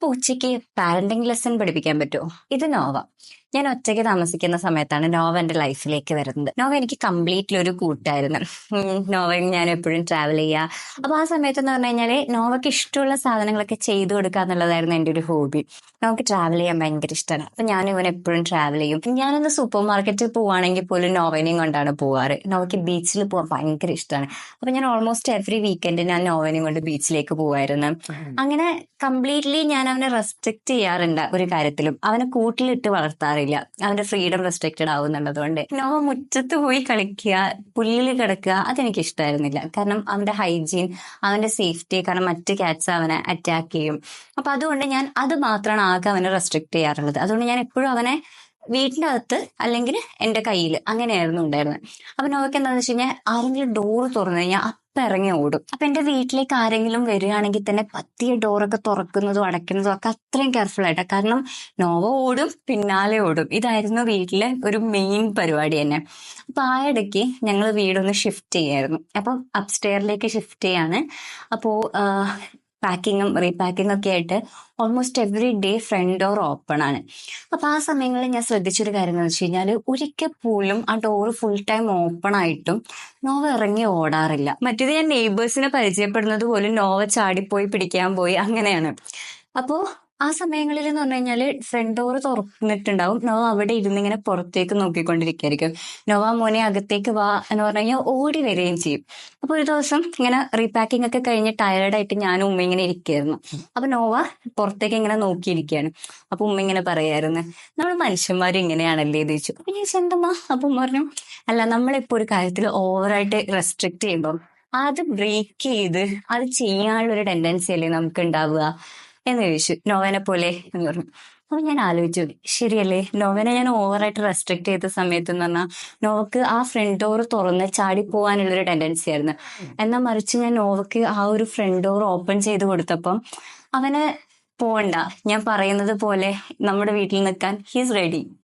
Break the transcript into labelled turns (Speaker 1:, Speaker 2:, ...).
Speaker 1: അപ്പൊ ഉച്ചയ്ക്ക് parenting lesson പഠിപ്പിക്കാൻ പറ്റുമോ? ഇത് നോവ. ഞാൻ ഒറ്റയ്ക്ക് താമസിക്കുന്ന സമയത്താണ് നോവ എന്റെ ലൈഫിലേക്ക് വരുന്നത്. നോവ എനിക്ക് കംപ്ലീറ്റ്ലി ഒരു കൂട്ടായിരുന്നു. നോവയും ഞാൻ എപ്പോഴും ട്രാവൽ ചെയ്യുക. അപ്പൊ ആ സമയത്ത് എന്ന് പറഞ്ഞു കഴിഞ്ഞാല് നോവയ്ക്ക് ഇഷ്ടമുള്ള സാധനങ്ങളൊക്കെ ചെയ്തു കൊടുക്കുക എന്നുള്ളതായിരുന്നു എന്റെ ഒരു ഹോബി. നമുക്ക് ട്രാവൽ ചെയ്യാൻ ഭയങ്കര ഇഷ്ടമാണ്. അപ്പൊ ഞാൻ ഇവൻ എപ്പോഴും ട്രാവൽ ചെയ്യും. ഞാനൊന്ന് സൂപ്പർ മാർക്കറ്റിൽ പോവാണെങ്കിൽ പോലും നോവനെയും കൊണ്ടാണ് പോവാറ്. നോവയ്ക്ക് ബീച്ചിൽ പോകാൻ ഭയങ്കര ഇഷ്ടമാണ്. അപ്പൊ ഞാൻ ഓൾമോസ്റ്റ് എവറി വീക്കെൻഡ് ഞാൻ നോവനെയും കൊണ്ട് ബീച്ചിലേക്ക് പോവായിരുന്നു. അങ്ങനെ കംപ്ലീറ്റ്ലി ഞാൻ അവനെ റെസ്ട്രിക്ട് ചെയ്യാറുണ്ട് ഒരു കാര്യത്തിലും. അവനെ കൂട്ടിലിട്ട് വളർത്താറില്ല. അവന്റെ ഫ്രീഡം റെസ്ട്രിക്റ്റഡ് ആവുന്നുള്ളതുകൊണ്ട്. നോവ മുറ്റത്ത് പോയി കളിക്കുക, പുല്ലിൽ കിടക്കുക, അതെനിക്ക് ഇഷ്ടമായിരുന്നില്ല. കാരണം അവന്റെ ഹൈജീൻ, അവന്റെ സേഫ്റ്റി, കാരണം മറ്റ് ക്യാറ്റ്സ് അവനെ അറ്റാക്ക് ചെയ്യും. അപ്പൊ അതുകൊണ്ട് ഞാൻ അത് മാത്രമാണ് ആകെ അവനെ റെസ്ട്രിക്ട് ചെയ്യാറുള്ളത്. അതുകൊണ്ട് ഞാൻ എപ്പോഴും അവനെ വീട്ടിന്റെ അകത്ത് അല്ലെങ്കിൽ എന്റെ കയ്യിൽ അങ്ങനെയായിരുന്നു ഉണ്ടായിരുന്നത്. അപ്പൊ നോവയ്ക്ക് എന്താണെന്ന് വെച്ച് കഴിഞ്ഞാൽ ആരെങ്കിലും ഡോറ് തുറന്നു കഴിഞ്ഞാൽ അപ്പം ഇറങ്ങി ഓടും. അപ്പൊ എന്റെ വീട്ടിലേക്ക് ആരെങ്കിലും വരികയാണെങ്കിൽ തന്നെ പത്തിയ ഡോറൊക്കെ തുറക്കുന്നതും അടയ്ക്കുന്നതും ഒക്കെ അത്രയും കെയർഫുൾ ആയിട്ടാ. കാരണം നോവ ഓടും, പിന്നാലെ ഓടും. ഇതായിരുന്നു വീട്ടിലെ ഒരു മെയിൻ പരിപാടി തന്നെ. അപ്പൊ ആ ഇടയ്ക്ക് ഞങ്ങൾ വീടൊന്ന് ഷിഫ്റ്റ് ചെയ്യായിരുന്നു. അപ്പൊ അപ്സ്റ്റെയറിലേക്ക് ഷിഫ്റ്റ് ചെയ്യാണ്. അപ്പോ പാക്കിങ്ങും റീപാക്കിങ്ങും ഒക്കെ ആയിട്ട് almost every day front door open ആണ്. അപ്പൊ ആ സമയങ്ങളിൽ ഞാൻ ശ്രദ്ധിച്ചൊരു കാര്യം എന്ന് വെച്ച് കഴിഞ്ഞാൽ ഒരിക്കൽ പോലും ആ ഡോറ് ഫുൾ ടൈം ഓപ്പൺ ആയിട്ടും നോവ ഇറങ്ങി ഓടാറില്ല. മറ്റേത് ഞാൻ നെയ്ബേഴ്സിനെ പരിചയപ്പെടുന്നത് പോലും നോവ ചാടിപ്പോയി പിടിക്കാൻ പോയി അങ്ങനെയാണ്. അപ്പോ ആ സമയങ്ങളിൽ എന്ന് പറഞ്ഞു കഴിഞ്ഞാല് ഫ്രണ്ട് ഡോറ് തുറന്നിട്ടുണ്ടാവും. നോവ അവിടെ ഇരുന്ന് ഇങ്ങനെ പുറത്തേക്ക് നോക്കിക്കൊണ്ടിരിക്കുകയായിരിക്കും. നോവ മോനെ അകത്തേക്ക് വാ എന്ന് പറഞ്ഞു കഴിഞ്ഞാൽ ഓടി വരികയും ചെയ്യും. അപ്പൊ ഒരു ദിവസം ഇങ്ങനെ റീപാക്കിംഗ് ഒക്കെ കഴിഞ്ഞ് ടയർഡായിട്ട് ഞാനും ഉമ്മ ഇങ്ങനെ ഇരിക്കുകയായിരുന്നു. അപ്പൊ നോവ പുറത്തേക്ക് ഇങ്ങനെ നോക്കിയിരിക്കുകയാണ്. അപ്പൊ ഉമ്മ ഇങ്ങനെ പറയായിരുന്നു, നമ്മൾ മനുഷ്യന്മാരും ഇങ്ങനെയാണല്ലേ എന്ന് ചോദിച്ചു. അപ്പൊ ഞാൻ ചെന്തമ്മ. അപ്പൊ ഉമ്മ പറഞ്ഞു, അല്ല നമ്മളിപ്പോ ഒരു കാര്യത്തിൽ ഓവറായിട്ട് റെസ്ട്രിക്ട് ചെയ്യുമ്പോൾ അത് ബ്രേക്ക് ചെയ്ത് അത് ചെയ്യാനുള്ള ഒരു ടെൻഡൻസി അല്ലേ നമുക്ക് ഉണ്ടാവുക എന്ന് ചോദിച്ചു. നോവനെ പോലെ എന്ന് പറഞ്ഞു. അപ്പൊ ഞാൻ ആലോചിച്ചു, ശരിയല്ലേ, നോവനെ ഞാൻ ഓവറായിട്ട് റെസ്ട്രിക്ട് ചെയ്ത സമയത്ത് എന്ന് പറഞ്ഞാൽ നോവക്ക് ആ ഫ്രണ്ട് ഡോർ തുറന്ന് ചാടി പോകാനുള്ളൊരു ടെൻഡൻസി ആയിരുന്നു. എന്നാൽ മറിച്ച് ഞാൻ നോവക്ക് ആ ഒരു ഫ്രണ്ട് ഡോർ ഓപ്പൺ ചെയ്ത് കൊടുത്തപ്പം അവന് പോവണ്ട, ഞാൻ പറയുന്നത് പോലെ നമ്മുടെ വീട്ടിൽ നിൽക്കാൻ ഹീസ് റെഡി.